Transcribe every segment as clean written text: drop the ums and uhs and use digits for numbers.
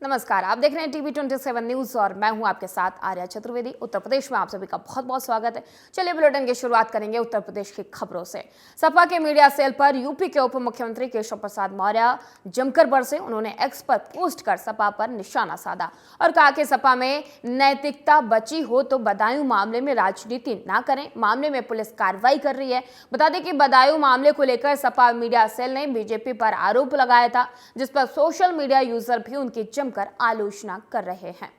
नमस्कार, आप देख रहे हैं टीवी 27 न्यूज और मैं हूं आपके साथ आर्या चतुर्वेदी। उत्तर प्रदेश में आप सभी का बहुत बहुत स्वागत है। चलिए बुलेटिन की शुरुआत करेंगे उत्तर प्रदेश की खबरों से। सपा के मीडिया सेल पर यूपी के उप मुख्यमंत्री केशव प्रसाद मौर्य जमकर बरसे। उन्होंने एक्स पर पोस्ट कर सपा पर निशाना साधा और कहा कि सपा में नैतिकता बची हो तो बदायूं मामले में राजनीति ना करें। मामले में पुलिस कार्रवाई कर रही है। बता दें कि बदायूं मामले को लेकर सपा मीडिया सेल ने बीजेपी पर आरोप लगाया था, जिस पर सोशल मीडिया यूजर भी उनकी जमकर आलोचना कर रहे हैं।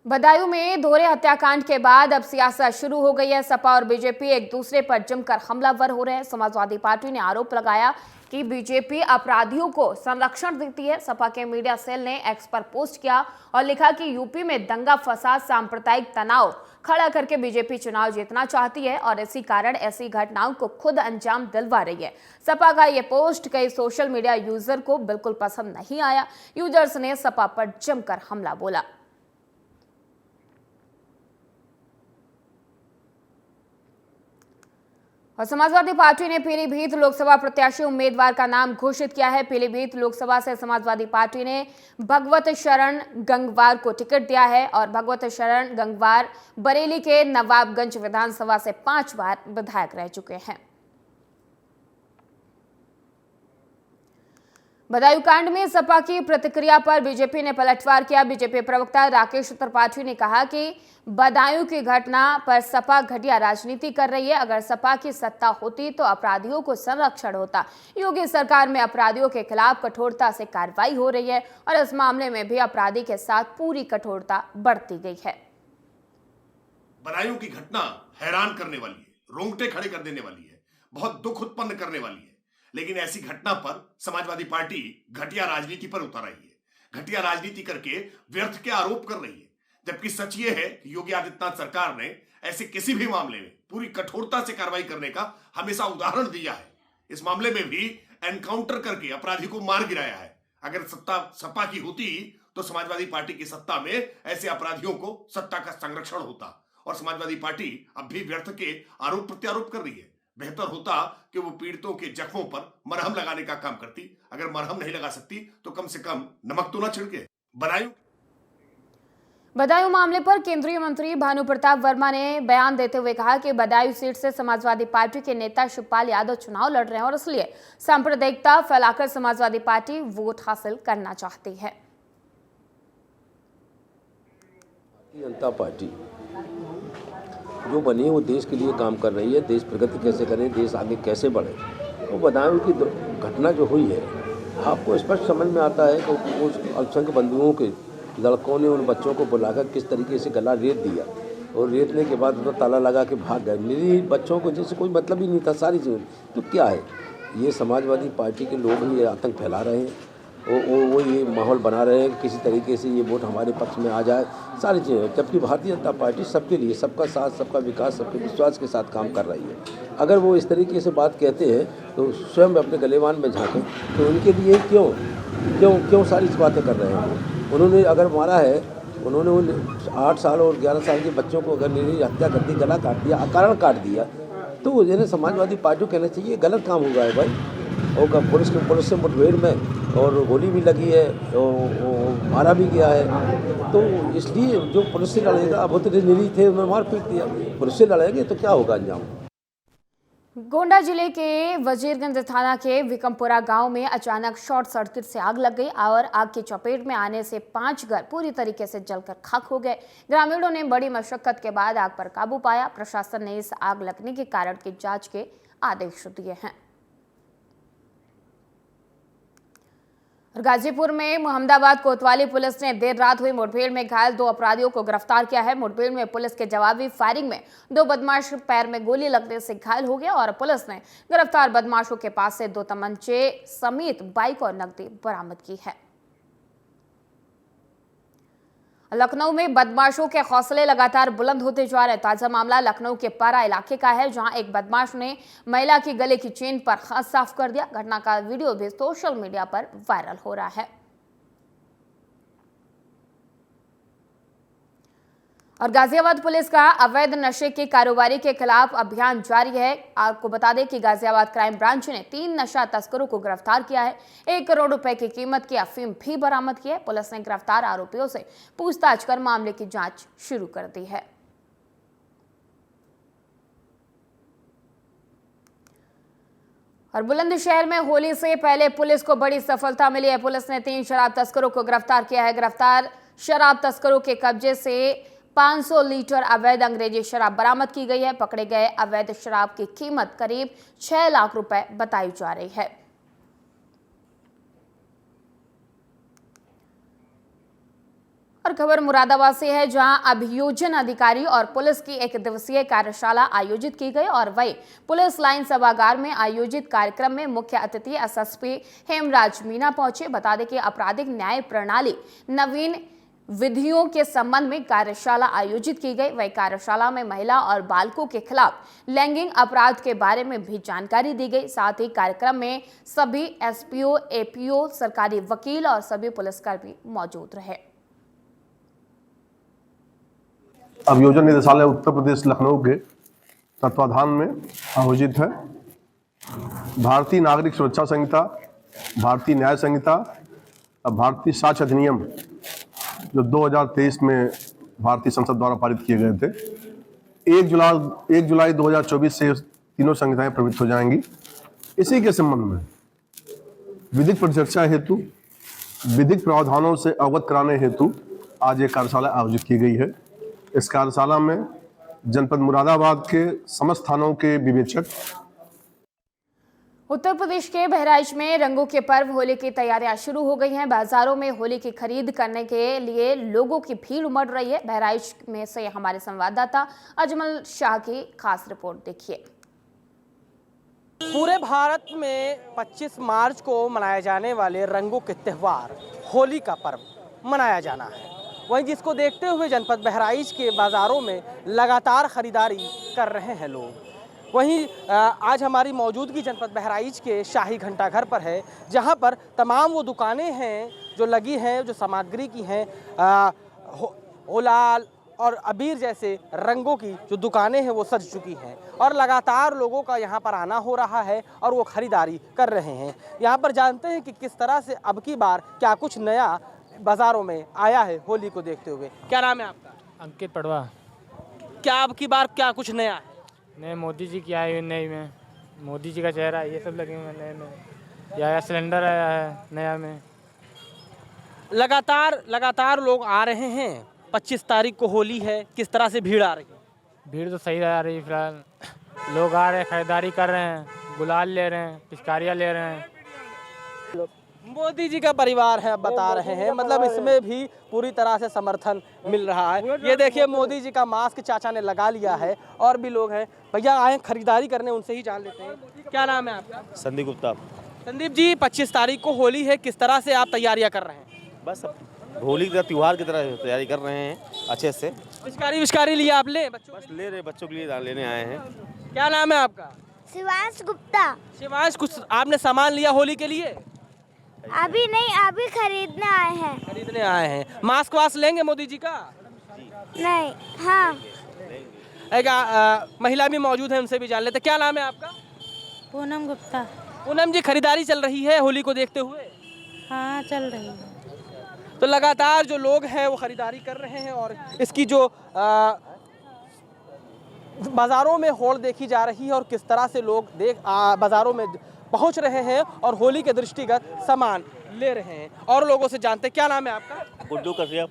बदायूं में दोहरे हत्याकांड के बाद अब सियासत शुरू हो गई है। सपा और बीजेपी एक दूसरे पर जमकर हमलावर हो रहे हैं। समाजवादी पार्टी ने आरोप लगाया कि बीजेपी अपराधियों को संरक्षण देती है। सपा के मीडिया सेल ने एक्स पर पोस्ट किया और लिखा कि यूपी में दंगा फसाद सांप्रदायिक तनाव खड़ा करके बीजेपी चुनाव जीतना चाहती है और इसी कारण ऐसी घटनाओं को खुद अंजाम दिलवा रही है। सपा का यह पोस्ट कई सोशल मीडिया यूजर को बिल्कुल पसंद नहीं आया। यूजर्स ने सपा पर जमकर हमला बोला। और समाजवादी पार्टी ने पीलीभीत लोकसभा प्रत्याशी उम्मीदवार का नाम घोषित किया है। पीलीभीत लोकसभा से समाजवादी पार्टी ने भगवत शरण गंगवार को टिकट दिया है और भगवत शरण गंगवार बरेली के नवाबगंज विधानसभा से 5 बार विधायक रह चुके हैं। बदायूं कांड में सपा की प्रतिक्रिया पर बीजेपी ने पलटवार किया। बीजेपी प्रवक्ता राकेश त्रिपाठी ने कहा कि बदायूं की घटना पर सपा घटिया राजनीति कर रही है। अगर सपा की सत्ता होती तो अपराधियों को संरक्षण होता। योगी सरकार में अपराधियों के खिलाफ कठोरता से कार्रवाई हो रही है और इस मामले में भी अपराधी के साथ पूरी कठोरता बढ़ती गई है। बदायूं की घटना हैरान करने वाली है, रोंगटे खड़े कर देने वाली है, बहुत दुख उत्पन्न करने वाली है। लेकिन ऐसी घटना पर समाजवादी पार्टी घटिया राजनीति पर उतर रही है, घटिया राजनीति करके व्यर्थ के आरोप कर रही है। जबकि सच ये है कि योगी आदित्यनाथ सरकार ने ऐसे किसी भी मामले में पूरी कठोरता से कार्रवाई करने का हमेशा उदाहरण दिया है। इस मामले में भी एनकाउंटर करके अपराधी को मार गिराया है। अगर सत्ता सपा की होती तो समाजवादी पार्टी की सत्ता में ऐसे अपराधियों को सत्ता का संरक्षण होता और समाजवादी पार्टी अब भी व्यर्थ के आरोप प्रत्यारोप कर रही है। बेहतर होता कि वो पीड़ितों के जख्मों पर मरहम लगाने का काम करती। अगर मरहम नहीं लगा सकती तो कम से कम नमक तो ना छिड़के। बदायूं मामले पर केंद्रीय मंत्री भानु प्रताप वर्मा ने बयान देते हुए कहा कि बदायूं सीट से समाजवादी पार्टी के नेता शिवपाल यादव चुनाव लड़ रहे हैं और इसलिए सांप्रदायिकता फैलाकर समाजवादी पार्टी वोट हासिल करना चाहती है। जनता पार्टी जो बनी है वो देश के लिए काम कर रही है। देश प्रगति कैसे करे, देश आगे कैसे बढ़े। तो बदायूं की घटना जो हुई है, आपको स्पष्ट समझ में आता है कि उस अल्पसंख्यक बंधुओं के लड़कों ने उन बच्चों को बुलाकर किस तरीके से गला रेत दिया और रेतने के बाद उन्हें ताला लगा के भाग गए। मेरी बच्चों को जैसे कोई मतलब ही नहीं था सारी चीज़। तो क्या है, ये समाजवादी पार्टी के लोग ही ये आतंक फैला रहे हैं। वो ये माहौल बना रहे हैं कि किसी तरीके से ये वोट हमारे पक्ष में आ जाए, सारी चीज़ें। जबकि भारतीय जनता पार्टी सबके लिए, सबका साथ, सबका विकास, सबके विश्वास के साथ काम कर रही है। अगर वो इस तरीके से बात कहते हैं तो स्वयं अपने गलेवान में झाँकें तो उनके लिए क्यों सारी बातें कर रहे हैं। उन्होंने अगर मारा है, उन्होंने उन 8 साल और 11 साल के बच्चों को अगर निर्दयी हत्या कर दी, गला काट दिया, अकारण काट दिया, तो इन्हें समाजवादी पार्टी को कहना चाहिए गलत काम हुआ है भाई। और पुलिस से मुठभेड़ में और गोली भी लगी है और मारा भी गया है। तो इसलिए जो पुलिस से लड़ेगा, अब वो तो निर्दयी थे, उन्होंने मार पीट दिया। पुलिस से लड़ेंगे तो क्या होगा अंजाम। गोंडा जिले के वजीरगंज थाना के विकमपुरा गांव में अचानक शॉर्ट सर्किट से आग लग गई और आग की चपेट में आने से 5 घर पूरी तरीके से जलकर खाक हो गए। ग्रामीणों ने बड़ी मशक्कत के बाद आग पर काबू पाया। प्रशासन ने इस आग लगने के कारण की जांच के आदेश दिए हैं। गाजीपुर में मोहम्मदाबाद कोतवाली पुलिस ने देर रात हुई मुठभेड़ में घायल 2 अपराधियों को गिरफ्तार किया है। मुठभेड़ में पुलिस के जवाबी फायरिंग में 2 बदमाश पैर में गोली लगने से घायल हो गए और पुलिस ने गिरफ्तार बदमाशों के पास से 2 तमंचे समेत बाइक और नकदी बरामद की है। लखनऊ में बदमाशों के हौसले लगातार बुलंद होते जा रहे। ताजा मामला लखनऊ के पारा इलाके का है, जहां एक बदमाश ने महिला की गले की चेन पर हाथ साफ कर दिया। घटना का वीडियो भी सोशल मीडिया पर वायरल हो रहा है। और गाजियाबाद पुलिस का अवैध नशे की कारोबारी के खिलाफ अभियान जारी है। आपको बता दें कि गाजियाबाद क्राइम ब्रांच ने 3 नशा तस्करों को गिरफ्तार किया है। 1 करोड़ रुपए की कीमत की अफीम भी बरामद की है। पुलिस ने गिरफ्तार आरोपियों से पूछताछ कर मामले की जांच शुरू कर दी है। और बुलंदशहर में होली से पहले पुलिस को बड़ी सफलता मिली है। पुलिस ने 3 शराब तस्करों को गिरफ्तार किया है। गिरफ्तार शराब तस्करों के कब्जे से 500 लीटर अवैध अंग्रेजी शराब बरामद की गई है। पकड़े गए अवैध शराब की कीमत करीब 6 लाख रुपए बताई जा रही है। और खबर मुरादाबाद से है, जहां अभियोजन अधिकारी और पुलिस की 1 दिवसीय कार्यशाला आयोजित की गई और वही पुलिस लाइन सभागार में आयोजित कार्यक्रम में मुख्य अतिथि एसएसपी हेमराज मीना पहुंचे। बता दें कि आपराधिक न्याय प्रणाली नवीन विधियों के संबंध में कार्यशाला आयोजित की गई। वही कार्यशाला में महिला और बालकों के खिलाफ लैंगिक अपराध के बारे में भी जानकारी दी गई। साथ ही कार्यक्रम में सभी एसपीओ, एपीओ, सरकारी वकील और सभी पुलिसकर्मी मौजूद रहे। अभियोजन निदेशालय उत्तर प्रदेश लखनऊ के तत्वाधान में आयोजित है। भारतीय नागरिक सुरक्षा संहिता, भारतीय न्याय संहिता और भारतीय साक्ष्य अधिनियम जो 2023 में भारतीय संसद द्वारा पारित किए गए थे, 1 जुलाई 2024 से तीनों संहिताएं प्रवृत्त हो जाएंगी। इसी के संबंध में विधिक परिचर्चा हेतु, विधिक प्रावधानों से अवगत कराने हेतु आज एक कार्यशाला आयोजित की गई है। इस कार्यशाला में जनपद मुरादाबाद के समस्त थानों के विवेचक। उत्तर प्रदेश के बहराइच में रंगों के पर्व होली की तैयारियां शुरू हो गई हैं। बाजारों में होली की खरीद करने के लिए लोगों की भीड़ उमड़ रही है। बहराइच में से हमारे संवाददाता अजमल शाह की खास रिपोर्ट देखिए। पूरे भारत में 25 मार्च को मनाए जाने वाले रंगों के त्यौहार होली का पर्व मनाया जाना है। वहीं जिसको देखते हुए जनपद बहराइच के बाज़ारों में लगातार ख़रीदारी कर रहे हैं लोग। वहीं आज हमारी मौजूदगी जनपद बहराइच के शाही घंटाघर पर है, जहां पर तमाम वो दुकानें हैं जो लगी हैं, जो सामग्री की हैं, गुलाल और अबीर जैसे रंगों की जो दुकानें हैं वो सज चुकी हैं और लगातार लोगों का यहाँ पर आना हो रहा है और वो ख़रीदारी कर रहे हैं। यहाँ पर जानते हैं कि किस तरह से अब की बार क्या कुछ नया बाज़ारों में आया है होली को देखते हुए। क्या नाम है आपका? अंकित पड़वा। क्या अब की बार क्या कुछ नया है? नए मोदी जी की आई हुई नई में, मोदी जी का चेहरा ये सब लगे हुए हैं नए में। या सिलेंडर आया है नया में। लगातार लोग आ रहे हैं। 25 तारीख को होली है, किस तरह से भीड़ आ रही है? भीड़ तो सही आ रही है फिलहाल। लोग आ रहे हैं, खरीदारी कर रहे हैं, गुलाल ले रहे हैं, पिचकारियाँ ले रहे हैं। मोदी जी का परिवार है, अब बता रहे हैं, मतलब इसमें भी पूरी तरह से समर्थन मिल रहा है। ये देखिए मोदी जी का मास्क चाचा ने लगा लिया है और भी लोग हैं। भैया आए खरीदारी करने, उनसे ही जान लेते हैं। क्या नाम है आपका? संदीप गुप्ता। संदीप जी, 25 तारीख को होली है, किस तरह से आप तैयारियां कर रहे हैं? बस होली का त्यौहार की तरह तैयारी कर रहे हैं अच्छे से। पिचकारी लिया आप? ले बच्चों बस ले रहे, बच्चों के लिए लेने आए हैं। क्या नाम है आपका? शिवांश गुप्ता। शिवांश, कुछ आपने सामान लिया होली के लिए? अभी नहीं, अभी खरीदने आए हैं। खरीदने आए हैं। मास्क वास्क लेंगे मोदी जी का? नहीं। हाँ। महिला भी मौजूद है, उनसे भी जान लेते। क्या नाम है आपका? पूनम गुप्ता। पूनम जी, खरीदारी चल रही है होली को देखते हुए? हाँ, चल रही है। तो लगातार जो लोग हैं वो खरीदारी कर रहे हैं और इसकी जो बाज़ारों में होड़ देखी जा रही है और किस तरह से लोग बाज़ारों में पहुंच रहे हैं और होली के दृष्टिगत सामान ले रहे हैं और लोगों से जानते हैं। क्या नाम है आपका? गुड्डू कश्यप।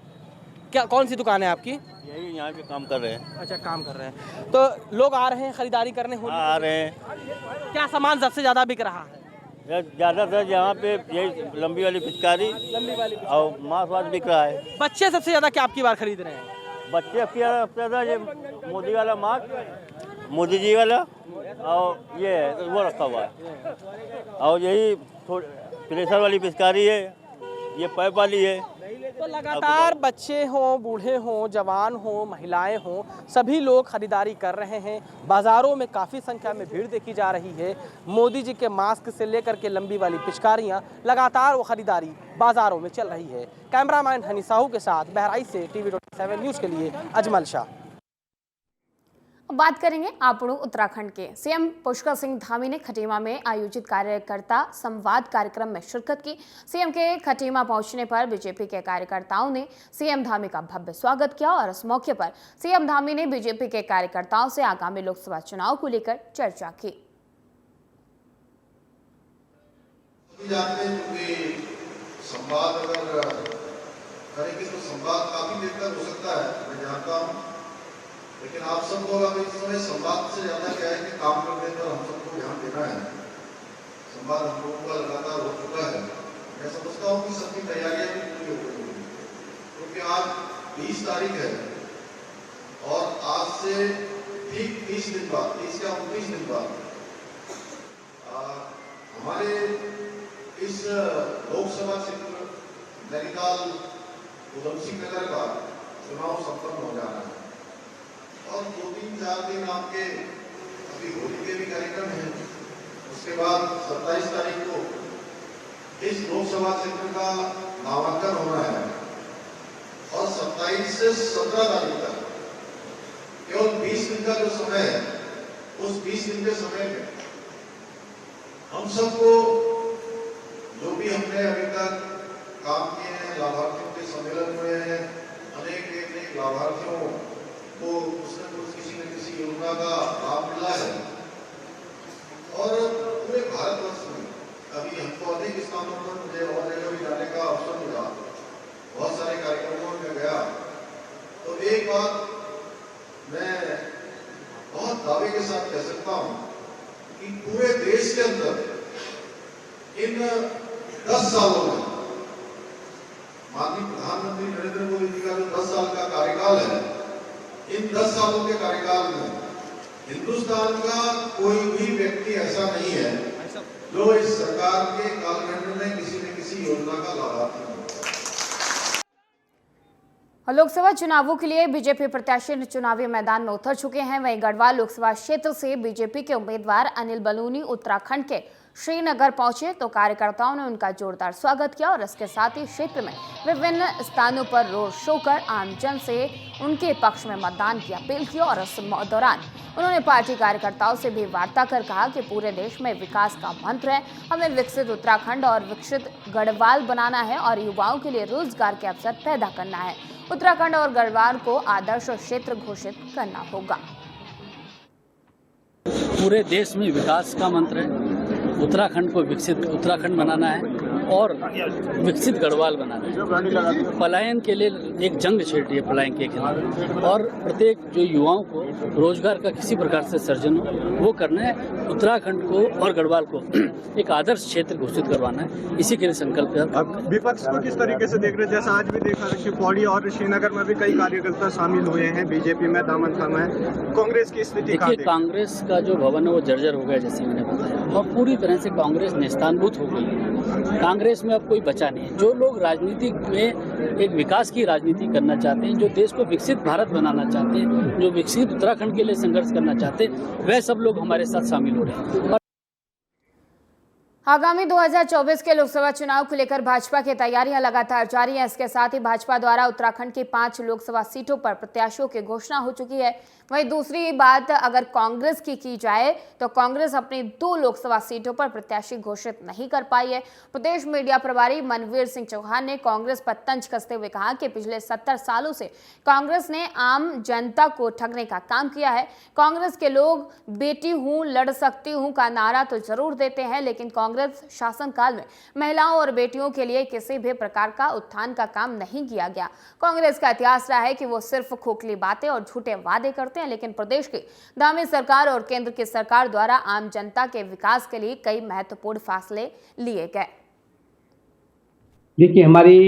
क्या, कौन सी दुकान है आपकी? यही यहाँ पे काम कर रहे हैं। अच्छा, काम कर रहे हैं। तो लोग आ रहे हैं खरीदारी करने होली? आ रहे हैं। क्या सामान सबसे ज़्यादा बिक रहा है? ज़्यादातर यहाँ पे यही लंबी वाली पिचकारी और मांस वास बिक रहा है। बच्चे सबसे ज़्यादा क्या आपकी बार खरीद रहे हैं? बच्चे सबसे ज़्यादा ये मोदी वाला मास्क, मोदी जी वाला और ये है वो रखा हुआ है और यही प्रेशर वाली पिचकारी है, ये पाइप वाली है। तो लगातार बच्चे हों, बूढ़े हों, जवान हों, महिलाएं हों, सभी लोग खरीदारी कर रहे हैं। बाजारों में काफ़ी संख्या में भीड़ देखी जा रही है। मोदी जी के मास्क से लेकर के लंबी वाली पिचकारियां, लगातार वो खरीदारी बाजारों में चल रही है। कैमरामैन हनी साहू के साथ बहराइच से TV27 न्यूज़ के लिए अजमल शाह। अब बात करेंगे आपड़ू उत्तराखंड के। सीएम पुष्कर सिंह धामी ने खटीमा में आयोजित कार्यकर्ता संवाद कार्यक्रम में शिरकत की। सीएम के खटीमा पहुंचने पर बीजेपी के कार्यकर्ताओं ने सीएम धामी का भव्य स्वागत किया और इस मौके पर सीएम धामी ने बीजेपी के कार्यकर्ताओं से आगामी लोकसभा चुनाव को लेकर चर्चा की। संवाद अगर करेंगे तो संवाद काफी देर तक हो सकता है, मैं जानता हूँ, लेकिन आप सब लोग अब इस समय संवाद से ज्यादा क्या है कि काम करने पर हम सबको ध्यान देना है। संवाद हम लोगों का लगातार हो चुका है। मैं समझता हूँ कि सबकी तैयारियां भी पूरी हो गई हैं, क्योंकि आज 20 तारीख है और आज से ठीक 30 दिन बाद, 30 या 29 दिन बाद हमारे इस लोकसभा क्षेत्र नैनीताल उधमसिंह नगर का चुनाव संपन्न हो जाना है और 2-3-4 दिन आपके अभी होली के भी कार्यक्रम हैं। उसके बाद 27 तारीख को इस लोकसभा क्षेत्र का नामांकन होना है और 27 से 17 तारीख तक केवल 20 दिन का जो समय है, उस 20 दिन के समय में हम सबको जो भी हमने अभी तक काम किए हैं, लाभार्थियों के सम्मेलन हुए हैं, अनेक लाभार्थियों को उसने कुछ किसी न किसी योजना का लाभ मिला है और पूरे भारतवर्ष में अभी हमको अनेक स्थानों पर मुझे और जगह भी जाने का अवसर मिला, बहुत सारे कार्यक्रमों में गया। तो एक बात मैं बहुत दावे के साथ कह सकता हूँ कि पूरे देश के अंदर इन 10 सालों में माननीय प्रधानमंत्री नरेंद्र मोदी जी का जो 10 साल का कार्यकाल है, इन 10 सालों के कार्यकाल में हिंदुस्तान का कोई भी व्यक्ति ऐसा नहीं है जो इस सरकार के कालखंड में किसी न किसी योजना का लाभार्थी हो। लोकसभा चुनावों के लिए बीजेपी प्रत्याशी चुनावी मैदान में उतर चुके हैं। वहीं गढ़वाल लोकसभा क्षेत्र से बीजेपी के उम्मीदवार अनिल बलूनी उत्तराखंड के श्रीनगर पहुंचे तो कार्यकर्ताओं ने उनका जोरदार स्वागत किया और इसके साथ ही क्षेत्र में विभिन्न स्थानों पर रोड शो कर आमजन से उनके पक्ष में मतदान की अपील की और इस दौरान उन्होंने पार्टी कार्यकर्ताओं से भी वार्ता कर कहा कि पूरे देश में विकास का मंत्र है, हमें विकसित उत्तराखंड और विकसित गढ़वाल बनाना है और युवाओं के लिए रोजगार के अवसर पैदा करना है। उत्तराखंड और गढ़वाल को आदर्श क्षेत्र घोषित करना होगा। पूरे देश में विकास का मंत्र है, उत्तराखंड को विकसित उत्तराखंड बनाना है और विकसित गढ़वाल बनाना है। पलायन के लिए एक जंग छेड़ रही है पलायन के खिलाफ और प्रत्येक जो युवाओं को रोजगार का किसी प्रकार से सर्जन हो वो करना है। उत्तराखंड को और गढ़वाल को एक आदर्श क्षेत्र घोषित करवाना है, इसी के लिए संकल्प है। अब विपक्ष को किस तरीके से देख रहे हैं? जैसा आज भी देखा शिवपौड़ी और श्रीनगर में भी कई कार्यकर्ता शामिल हुए हैं, बीजेपी में दामन थामा है, कांग्रेस की स्थिति देखिए, कांग्रेस का जो भवन है वो जर्जर हो गया जैसे मैंने बताया और पूरी तरह से कांग्रेस निस्तानभूत हो गई है। कांग्रेस में अब कोई बचा नहीं है। जो लोग राजनीति में एक विकास की राजनीति करना चाहते हैं, जो देश को विकसित भारत बनाना चाहते हैं, जो विकसित उत्तराखंड के लिए संघर्ष करना चाहते हैं, वह सब लोग हमारे साथ शामिल हो रहे हैं। आगामी 2024 के लोकसभा चुनाव को लेकर भाजपा की तैयारियां लगातार जारी हैं। इसके साथ ही भाजपा द्वारा उत्तराखंड की 5 लोकसभा सीटों पर प्रत्याशियों की घोषणा हो चुकी है। वहीं दूसरी बात अगर कांग्रेस की जाए तो कांग्रेस अपनी 2 लोकसभा सीटों पर प्रत्याशी घोषित नहीं कर पाई है। प्रदेश मीडिया प्रभारी मनवीर सिंह चौहान ने कांग्रेस पर तंज कसते हुए कहा कि पिछले 70 सालों से कांग्रेस ने आम जनता को ठगने का काम किया है। कांग्रेस के लोग बेटी हूं, लड़ सकती हूं का नारा तो जरूर देते हैं, लेकिन कांग्रेस शासनकाल में महिलाओं और बेटियों के लिए किसी भी प्रकार का उत्थान का काम नहीं किया गया। कांग्रेस का इतिहास रहा है कि वो सिर्फ खोखली बातें और झूठे वादे करते हैं, लेकिन प्रदेश की दामी सरकार और केंद्र की सरकार द्वारा आम जनता के विकास के लिए कई महत्वपूर्ण फैसले लिए गए। देखिए, हमारी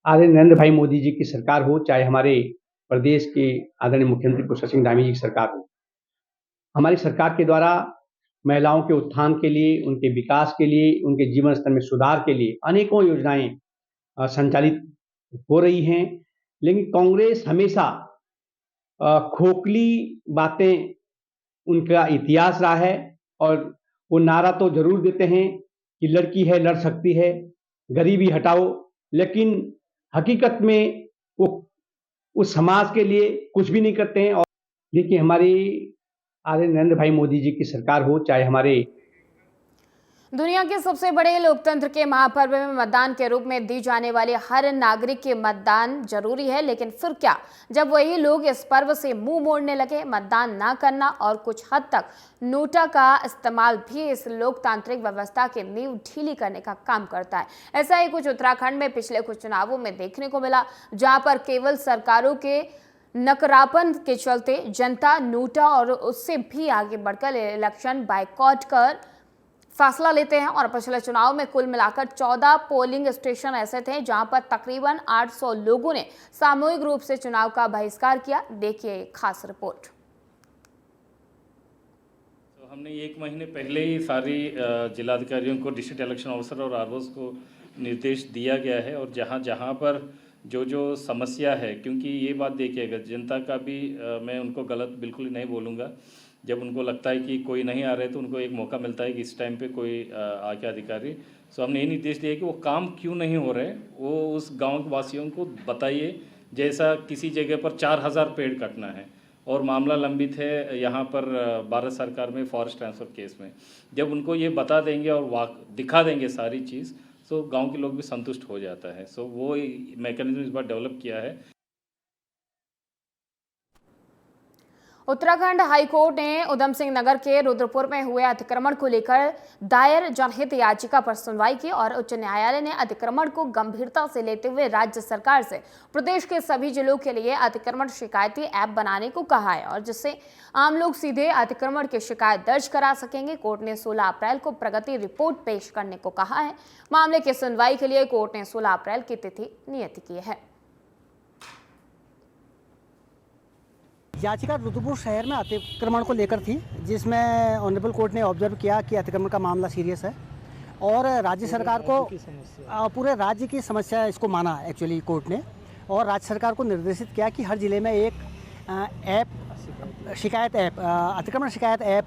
आदरणीय नरेंद्र भाई मोदी जी की सरकार हो, चाहे हमारे प्रदेश के आदरणीय मुख्यमंत्री पुष्कर सिंह धामी जी की सरकार हो, हमारी सरकार के द्वारा महिलाओं के उत्थान के लिए, उनके विकास के लिए, उनके जीवन स्तर में सुधार के लिए अनेकों योजनाएं संचालित हो रही हैं, लेकिन कांग्रेस हमेशा खोखली बातें उनका इतिहास रहा है और वो नारा तो जरूर देते हैं कि लड़की है लड़ सकती है, गरीबी हटाओ, लेकिन हकीकत में वो उस समाज के लिए कुछ भी नहीं करते हैं। और देखिए, हमारी आदरणीय नरेंद्र भाई मोदी जी की सरकार हो, चाहे हमारे दुनिया के सबसे बड़े लोकतंत्र के महापर्व में मतदान के रूप में दी जाने वाली हर नागरिक के मतदान जरूरी है, लेकिन फिर क्या जब वही लोग इस पर्व से मुंह मोड़ने लगे। मतदान ना करना और कुछ हद तक नोटा का इस्तेमाल भी इस लोकतांत्रिक व्यवस्था की नींव ढीली करने का काम करता है। ऐसा ही कुछ उत्तराखंड में पिछले कुछ चुनावों में देखने को मिला, जहां पर केवल सरकारों के नकरापन के चलते जनता नोटा और उससे भी आगे बढ़कर इलेक्शन बायकॉट कर फैसला लेते हैं। और पिछले चुनाव में कुल मिलाकर 14 पोलिंग स्टेशन ऐसे थे जहां पर तकरीबन 800 लोगों ने सामूहिक रूप से चुनाव का बहिष्कार किया। देखिए एक खास रिपोर्ट। तो हमने 1 महीने पहले ही सारी जिलाधिकारियों को, डिस्ट्रिक्ट इलेक्शन ऑफिसर और आरओज को निर्देश दिया गया है। और जहां जहां पर जो समस्या है, क्योंकि ये बात देखिएगा, जनता का भी मैं उनको गलत बिल्कुल नहीं बोलूँगा। जब उनको लगता है कि कोई नहीं आ रहे तो उनको एक मौका मिलता है कि इस टाइम पे कोई आके अधिकारी। सो हमने ये निर्देश दिया कि वो काम क्यों नहीं हो रहे, वो उस गांव के वासियों को बताइए। जैसा किसी जगह पर 4000 पेड़ कटना है और मामला लंबित है यहाँ पर भारत सरकार में फॉरेस्ट ट्रांसफ़र केस में, जब उनको ये बता देंगे और दिखा देंगे सारी चीज़, सो गाँव के लोग भी संतुष्ट हो जाता है। सो वो मैकेनिज्म इस बार डेवलप किया है। उत्तराखंड हाईकोर्ट ने उधम सिंह नगर के रुद्रपुर में हुए अतिक्रमण को लेकर दायर जनहित याचिका पर सुनवाई की और उच्च न्यायालय ने अतिक्रमण को गंभीरता से लेते हुए राज्य सरकार से प्रदेश के सभी जिलों के लिए अतिक्रमण शिकायती ऐप बनाने को कहा है, और जिससे आम लोग सीधे अतिक्रमण की शिकायत दर्ज करा सकेंगे। कोर्ट ने 16 अप्रैल को प्रगति रिपोर्ट पेश करने को कहा है। मामले की सुनवाई के लिए कोर्ट ने 16 अप्रैल की तिथि नियत की है। याचिका रुद्रपुर शहर में अतिक्रमण को लेकर थी, जिसमें ऑनरेबल कोर्ट ने ऑब्जर्व किया कि अतिक्रमण का मामला सीरियस है और राज्य सरकार को पूरे राज्य की समस्या इसको माना एक्चुअली कोर्ट ने, और राज्य सरकार को निर्देशित किया कि हर जिले में एक अतिक्रमण शिकायत ऐप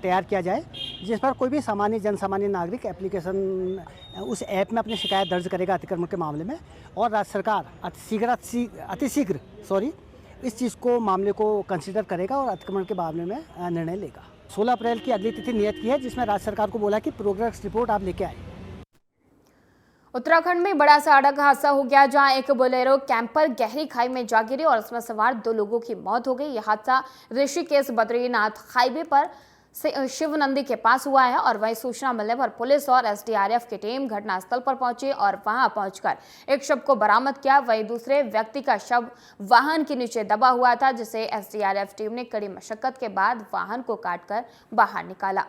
तैयार किया जाए, जिस पर कोई भी जनसामान्य नागरिक एप्लीकेशन उस ऐप में अपनी शिकायत दर्ज करेगा अतिक्रमण के मामले में, और राज्य सरकार अतिशीघ्र इस चीज़ को, मामले को कंसिडर करेगा और अतिक्रमण के मामले में निर्णय लेगा। 16 अप्रैल की अगली तिथि नियत की है, जिसमें राज्य सरकार को बोला कि प्रोग्रेस रिपोर्ट आप लेके आए। उत्तराखंड में बड़ा सड़क हादसा हो गया, जहां एक बोलेरो कैंपर गहरी खाई में जा गिरी और इसमें सवार 2 लोगों की मौत हो गई। यह हादसा ऋषिकेश बद्रीनाथ हाईवे पर से शिव नंदी के पास हुआ है, और वहीं सूचना मिलने पर पुलिस और एसडीआरएफ की टीम घटनास्थल पर पहुंची और वहां पहुंचकर एक शव को बरामद किया। वहीं दूसरे व्यक्ति का शव वाहन के नीचे दबा हुआ था, जिसे एसडीआरएफ टीम ने कड़ी मशक्कत के बाद वाहन को काटकर बाहर निकाला।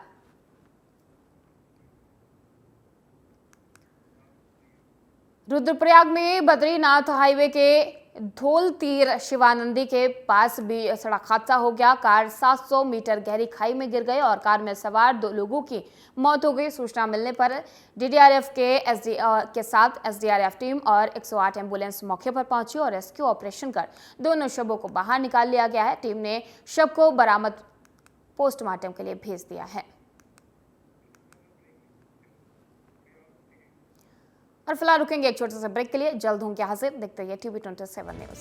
रुद्रप्रयाग में बद्रीनाथ हाईवे के धोल तीर शिवानंदी के पास भी सड़क हादसा हो गया। कार 700 मीटर गहरी खाई में गिर गई और कार में सवार 2 लोगों की मौत हो गई। सूचना मिलने पर डीडीआरएफ के साथ एसडीआरएफ टीम और 108 एम्बुलेंस मौके पर पहुंची और रेस्क्यू ऑपरेशन कर दोनों शवों को बाहर निकाल लिया गया है। टीम ने शव को बरामद पोस्टमार्टम के लिए भेज दिया है। और फिलहाल रुकेंगे एक छोटे से ब्रेक के लिए, जल्द होंगे हाजिर। देखते रहिए TV 27 न्यूज़।